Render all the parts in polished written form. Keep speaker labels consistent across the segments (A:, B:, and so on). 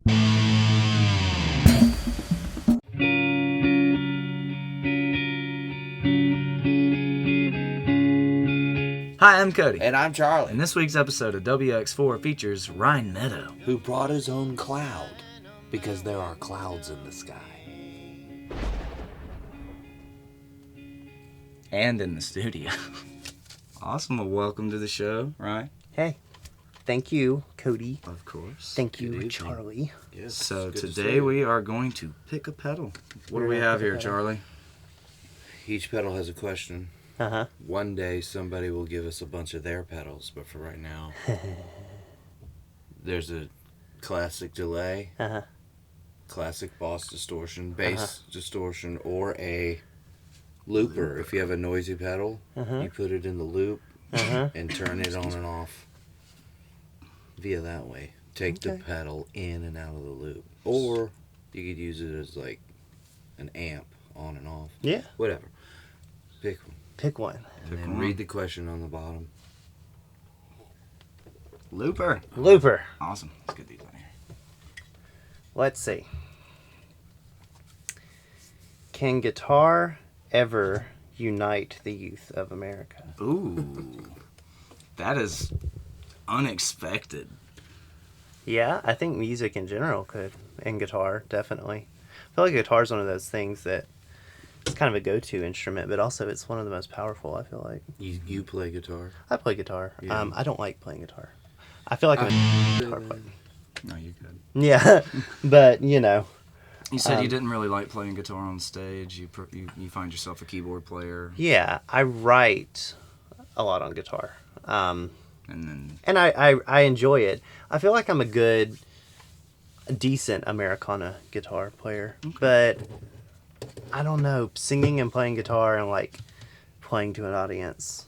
A: Hi, I'm Cody.
B: And I'm Charlie.
A: And this week's episode of WX4 features Ryne Meadow,
B: who brought his own cloud, because there are clouds in the sky.
A: and in the studio. Awesome. Well, welcome to the show, Ryne.
C: Hey, thank you, Cody.
A: Of course.
C: Thank you, Charlie.
B: Yes,
A: So today we are going to pick a pedal. What do we have here, Charlie?
B: Each pedal has a question.
C: Uh-huh.
B: One day somebody will give us a bunch of their pedals, but for right now, there's a classic delay, classic boss distortion, bass distortion, or a looper. If you have a noisy pedal, you put it in the loop and turn it on and off via that way. Take the pedal in and out of the loop. Or you could use it as like an amp on and off.
C: Yeah.
B: Whatever. Pick one.
C: Pick one.
B: And then read the question on the bottom.
A: Looper. Awesome. Let's get these on here.
C: Let's see. Can guitar ever unite the youth of America?
A: Ooh. That is unexpected.
C: Yeah, I think music in general could, and guitar, definitely. I feel like guitar is one of those things that it's kind of a go-to instrument, but also it's one of the most powerful, I feel like.
B: You play guitar?
C: I play guitar.
B: Yeah.
C: I don't like playing guitar. I feel like I'm a guitar player.
A: No, you could.
C: Yeah, but, you know.
A: You said you didn't really like playing guitar on stage. You find yourself a keyboard player.
C: Yeah, I write a lot on guitar.
A: And then...
C: And I enjoy it. I feel like I'm a decent Americana guitar player.
A: Okay.
C: But I don't know, singing and playing guitar and like playing to an audience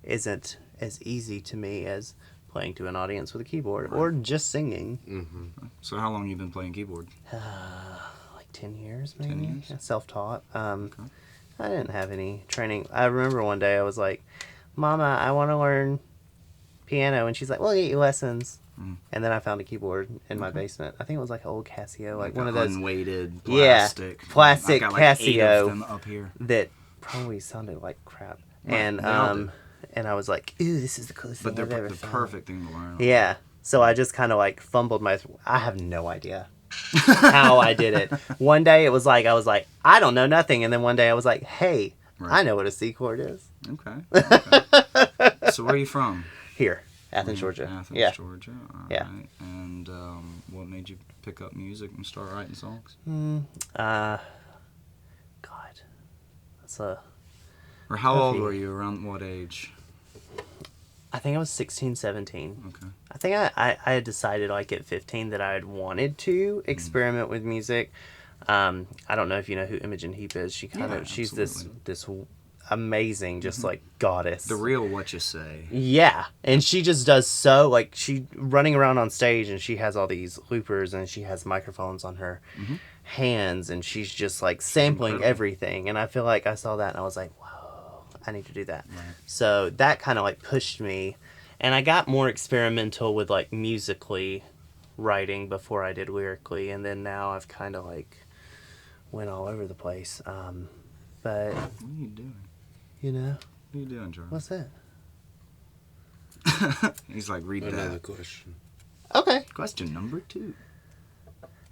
C: isn't as easy to me as playing to an audience with a keyboard or just singing.
B: Mm-hmm.
A: So how long have you been playing keyboard?
C: Like 10 years maybe.
A: 10 years?
C: Yeah, self-taught.
A: Okay.
C: I didn't have any training. I remember one day I was like, Mama, I want to learn piano. And she's like, well, get you lessons. And then I found a keyboard in my basement. I think it was like an old Casio, like one of those
A: unweighted plastic.
C: Yeah, plastic
A: I've got like 8
C: Casio
A: of them up here.
C: that probably sounded like crap.
A: Right,
C: And
A: they all do.
C: and I was like, ooh, this is the coolest
A: But
C: thing
A: they're
C: I've ever
A: the
C: found.
A: perfect thing to learn.
C: Yeah. So I just kind of like fumbled I have no idea how I did it. One day it was like, I was like, I don't know nothing. And then one day I was like, hey, I know what a C chord is.
A: Okay. So where are you from?
C: Here. Athens, Georgia.
A: Athens, Georgia. All
C: Yeah.
A: right. And what made you pick up music and start writing songs?
C: God. That's a...
A: Or how old were you? Around what age?
C: I think I was 16, 17.
A: Okay.
C: I think I had decided like at 15 that I had wanted to experiment with music. I don't know if you know who Imogen Heap is. She's this amazing, just like goddess.
A: The real What You Say.
C: Yeah. And she just does so, like, she running around on stage and she has all these loopers and she has microphones on her hands and she's just like sampling everything. And I feel like I saw that and I was like, whoa, I need to do that.
A: Right.
C: So that kind of like pushed me. And I got more experimental with like musically writing before I did lyrically. And then now I've kind of like went all over the place. But,
A: What are you doing?
C: you know,
A: What are you doing, Charlie?
C: what's that?
A: He's like, read
B: Another
A: that.
B: question.
C: Okay.
A: Question number 2.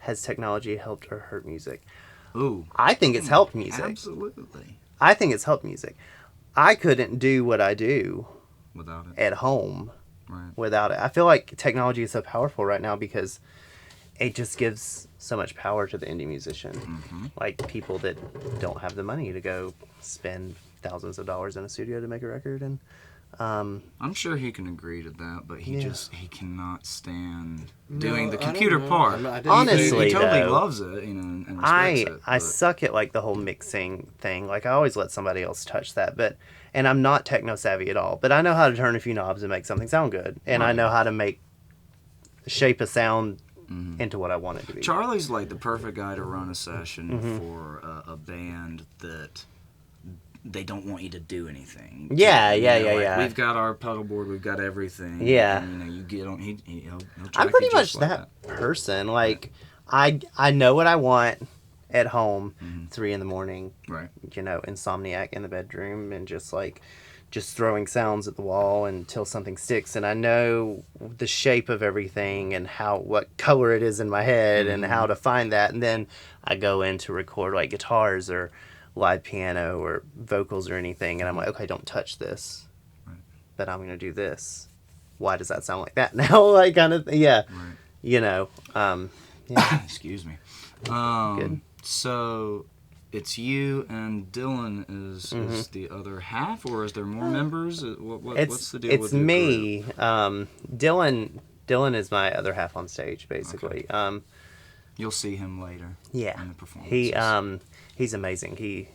C: Has technology helped or hurt music?
A: Ooh.
C: I think it's helped music.
A: Absolutely.
C: I think it's helped music. I couldn't do what I do
A: Without it.
C: at home
A: Right.
C: without it. I feel like technology is so powerful right now because it just gives so much power to the indie musician. Like people that don't have the money to go spend thousands of dollars in a studio to make a record. And
A: I'm sure he can agree to that, but he cannot stand doing the
B: I don't
A: computer
B: know.
A: part.
C: Honestly,
A: he totally
C: though,
A: loves it, you know, and respects it.
C: I
A: but-
C: suck at like the whole mixing thing. Like I always let somebody else touch that, and I'm not techno savvy at all. But I know how to turn a few knobs and make something sound good, and I know how to shape a sound into what I want it to be.
A: Charlie's like the perfect guy to run a session for a band that they don't want you to do anything.
C: Yeah,
A: You
C: yeah,
A: know,
C: yeah,
A: like,
C: yeah.
A: We've got our pedal board, we've got everythking.
C: Yeah.
A: And, you know, you get on. He'll track
C: I'm pretty
A: you
C: much
A: just like
C: that person. Like, I know what I want at home, 3 in the morning,
A: Right.
C: you know, insomniac in the bedroom and just throwing sounds at the wall until something sticks. And I know the shape of everything and what color it is in my head and how to find that. And then I go in to record like guitars or live piano or vocals or anything. And I'm like, okay, don't touch this, but I'm going to do this. Why does that sound like that now? Like kind of, yeah,
A: Right.
C: you know, yeah.
A: Excuse me.
C: Good.
A: So it's you and Dylan is the other half, or is there more members? What's the deal
C: It's
A: with your
C: me.
A: group?
C: Dylan is my other half on stage, basically.
A: You'll see him later.
C: Yeah.
A: In the performances.
C: He's amazing. He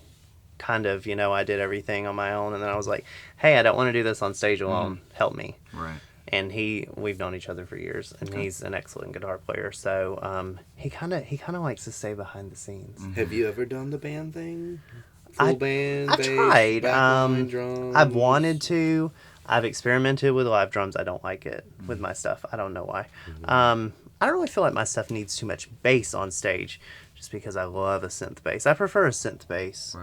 C: kind of, you know, I did everything on my own, and then I was like, hey, I don't want to do this on stage alone. Help me.
A: Right.
C: And we've known each other for years, and he's an excellent guitar player. So he kind of likes to stay behind the scenes.
B: Have you ever done the band thing? Full band,
C: I've
B: bass,
C: tried.
B: backline drums?
C: I've wanted to. I've experimented with live drums. I don't like it with my stuff. I don't know why. I don't really feel like my stuff needs too much bass on stage, just because I love a synth bass. I prefer a synth bass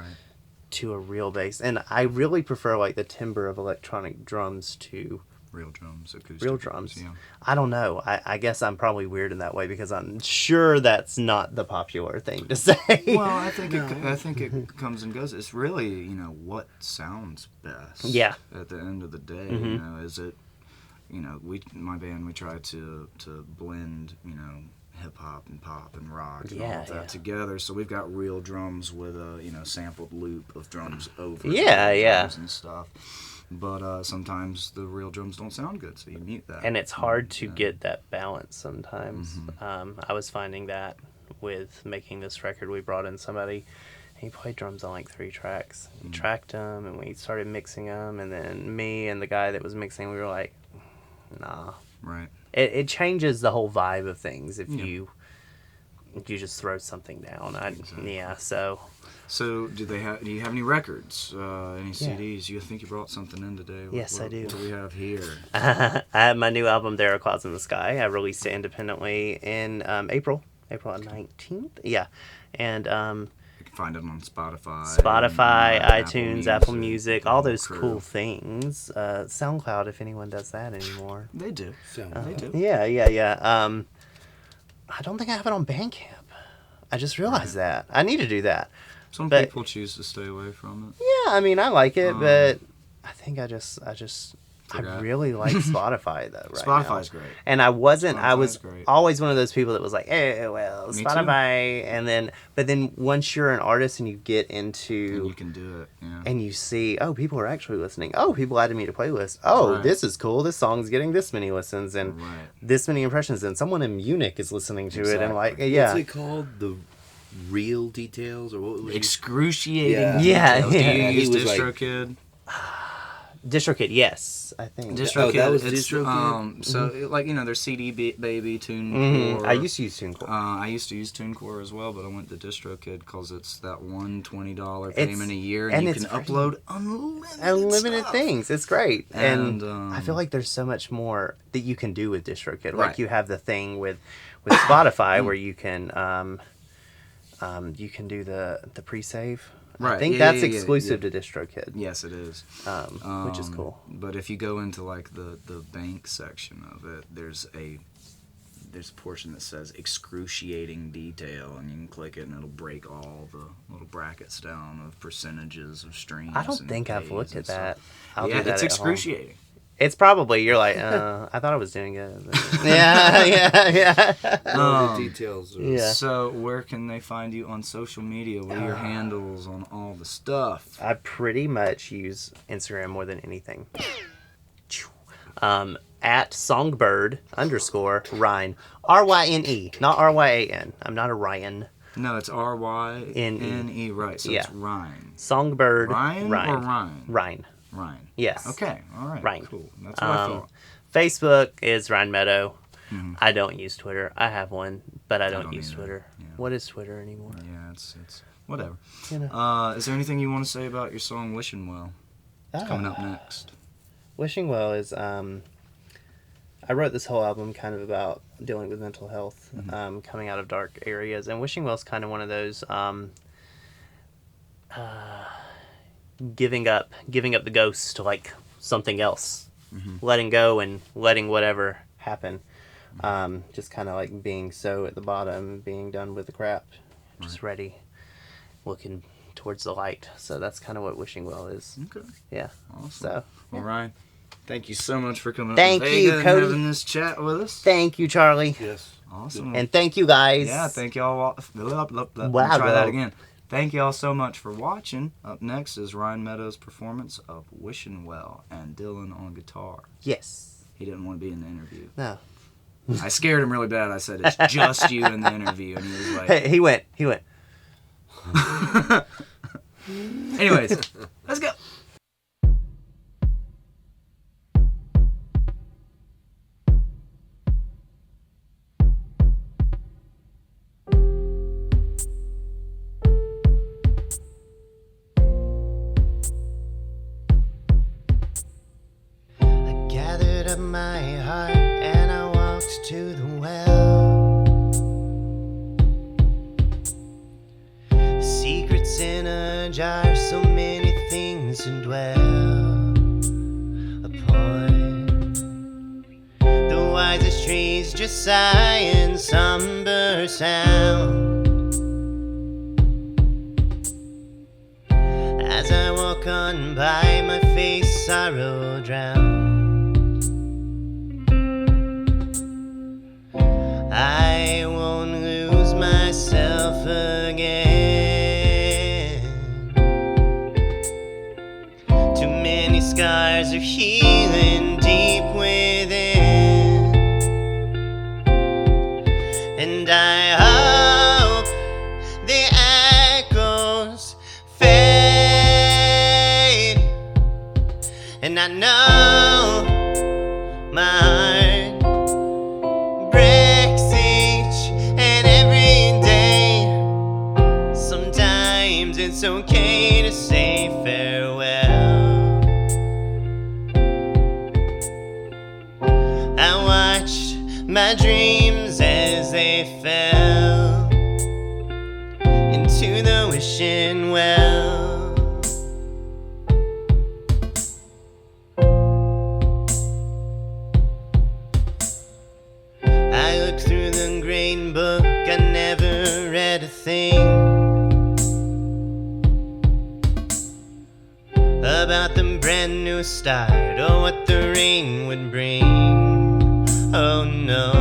C: to a real bass, and I really prefer like the timbre of electronic drums to
A: Real drums, acoustic.
C: real drums.
A: Yeah.
C: I don't know. I guess I'm probably weird in that way because I'm sure that's not the popular thing to say.
A: Well, I think it comes and goes. It's really, you know, what sounds best.
C: Yeah.
A: At the end of the day, you know, is it, you know, my band, we try to blend, you know, hip hop and pop and rock and all of that together. So we've got real drums with a, you know, sampled loop of drums over drums and stuff. But sometimes the real drums don't sound good, so you mute that.
C: And it's hard to get that balance sometimes. I was finding that with making this record. We brought in somebody, and he played drums on like 3 tracks. He tracked them, and we started mixing them, and then me and the guy that was mixing, we were like, nah.
A: Right.
C: It changes the whole vibe of things if you just throw something down. Yeah, so...
A: So, do you have any records, any CDs? You think you brought something in today?
C: Yes, I do.
A: What do we have here?
C: I have my new album, There Are Clouds in the Sky. I released it independently in April 19th. Yeah, and
A: You can find it on Spotify,
C: iTunes, Apple Music, all those cool things. SoundCloud, if anyone does that anymore.
A: They do. They do.
C: Yeah. I don't think I have it on Bandcamp. I just realized that. I need to do that.
A: Some people choose to stay away from it.
C: Yeah, I mean, I like it, but I think I
A: Forgot.
C: really like Spotify though.
A: Spotify's great.
C: And I was
A: great.
C: always one of those people that was like, hey, well,
A: Me
C: Spotify, but then once you're an artist and you get into,
A: And you can do it. Yeah.
C: and you see, oh, people are actually listening. Oh, people added me to playlists. Oh, this is cool. This song's getting this many listens and this many impressions, and someone in Munich is listening to it, and like,
B: What's it called? The real details, or what was
A: Excruciating.
C: Yeah.
A: details. Do you
C: Yeah.
A: use
B: He was like-
A: DistroKid?
C: DistroKid, yes, I think.
A: DistroKid.
B: that was
A: it's,
B: DistroKid?
A: So, like, you know, there's CD Baby, TuneCore.
C: I used to use TuneCore.
A: I used to use TuneCore as well, but I went to DistroKid because it's that one $20 payment a year, and you
C: it's
A: can upload unlimited stuff.
C: things. It's great, and
A: And,
C: I feel like there's so much more that you can do with DistroKid.
A: Right.
C: Like you have the thing with Spotify where you can do the pre-save.
A: Right.
C: I think
A: Yeah,
C: that's
A: yeah,
C: exclusive to DistroKid.
A: Yes, it is.
C: Which is cool.
A: But if you go into like the bank section of it, there's a portion that says excruciating detail, and you can click it, and it'll break all the little brackets down of percentage of streams.
C: I don't
A: and
C: think I've
A: pays
C: looked
A: and
C: at
A: stuff.
C: that. I'll
A: Yeah,
C: do that
A: it's
C: at home.
A: excruciating.
C: It's probably, you're like, I thought I was doing good. Yeah.
B: All the details. Are,
C: Yeah.
A: So where can they find you on social media? What are your handles on all the stuff?
C: I pretty much use Instagram more than anything. At songbird_Ryne. RYNE, not RYAN. I'm not a Ryan.
A: No, it's RYNE, right? So
C: Yeah.
A: it's Ryne.
C: Songbird.
A: Ryan or Ryan?
C: Ryne.
A: Ryan.
C: Yes.
A: Okay. All right.
C: Ryne.
A: Cool. That's what I thought.
C: Facebook is Ryne Meadow. I don't use Twitter. I have one, but I don't use
A: either.
C: Twitter.
A: Yeah.
C: What is Twitter anymore?
A: Yeah, it's whatever.
C: You know.
A: Is there anything you want to say about your song "Wishing Well"? It's coming up next.
C: Wishing Well is I I wrote this whole album kind of about dealing with mental health, coming out of dark areas, and Wishing Well's kind of one of those giving up the ghost to like something else, letting go and letting whatever happen, just kind of like being so at the bottom, being done with the crap, just ready, looking towards the light. So that's kind of what Wishing Well is.
A: Okay.
C: Yeah.
A: Awesome.
C: So,
A: well, Ryne, thank you so much for coming
C: Thank
A: up to
C: you,
A: Vega and
C: Cody.
A: having this chat with us.
C: Thank you, Charlie.
B: Yes.
A: Awesome.
C: And thank you, guys.
A: Yeah, thank y'all. Let me
C: Wow,
A: try that
C: bro.
A: again. Thank y'all so much for watching. Up next is Ryne Meadow's performance of Wishing Well and Dylan on guitar.
C: Yes.
A: He didn't want to be in the interview.
C: No.
A: I scared him really bad. I said, it's just you in the interview. And he was like...
C: Hey, he went.
A: Anyways, let's go.
C: I gathered up my heart and I walked to the well. The secrets in a jar, so many things to dwell upon. The wisest trees just sigh in somber sound. As I walk on by, my face sorrow drowned. I won't lose myself again. Too many scars are healing deep within, and I hope the echoes fade. And I know my heart breaks each and every day. Sometimes it's okay to say farewell. I watched my dreams as they fell into the wishing well. I looked through the green book, I never read a thing about the brand new start or what the rain would bring. Oh no.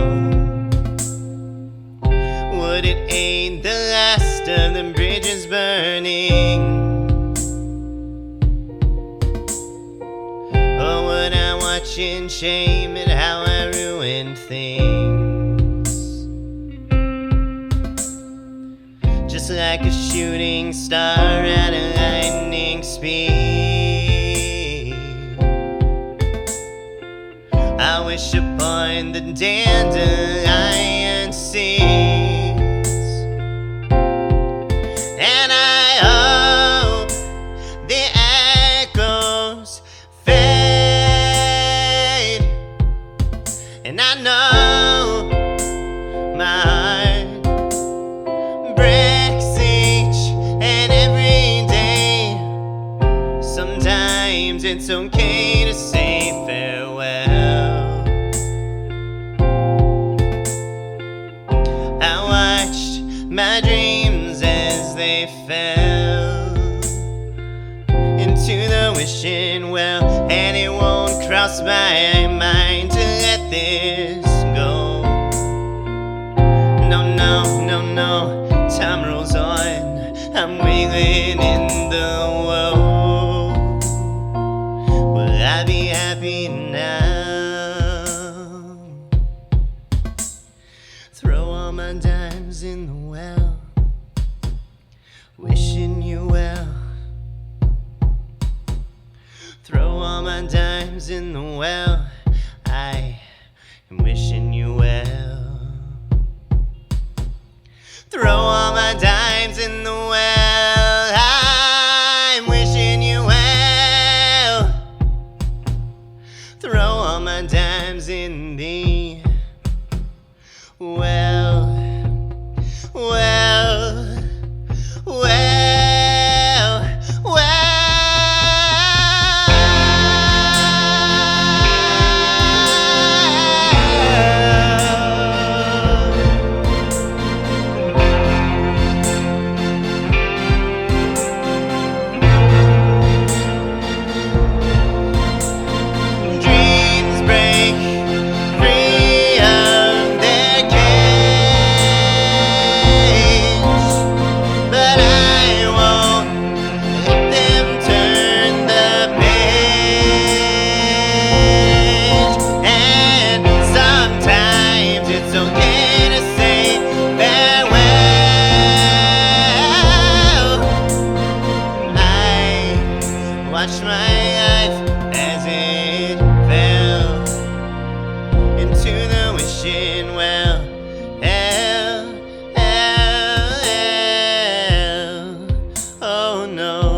C: Would it aid the last of the bridges burning? Or would I watch in shame at how I ruined things? Just like a shooting star at a lightning speed, I wish upon the dandelion seeds, and I hope the echoes fade. And I know my heart breaks each and every day. Sometimes it's okay to say farewell. I watched my dreams as they fell into the wishing well, and it won't cross my mind to let this go. No, no, no, no, time rolls on, I'm wailing in the woe. Will I be happy now? Throw all my dimes in the well, wishing you well. Throw all my dimes in the well, I am wishing you well. Throw all my dimes in the well, I'm wishing you well. Throw all my dimes in the know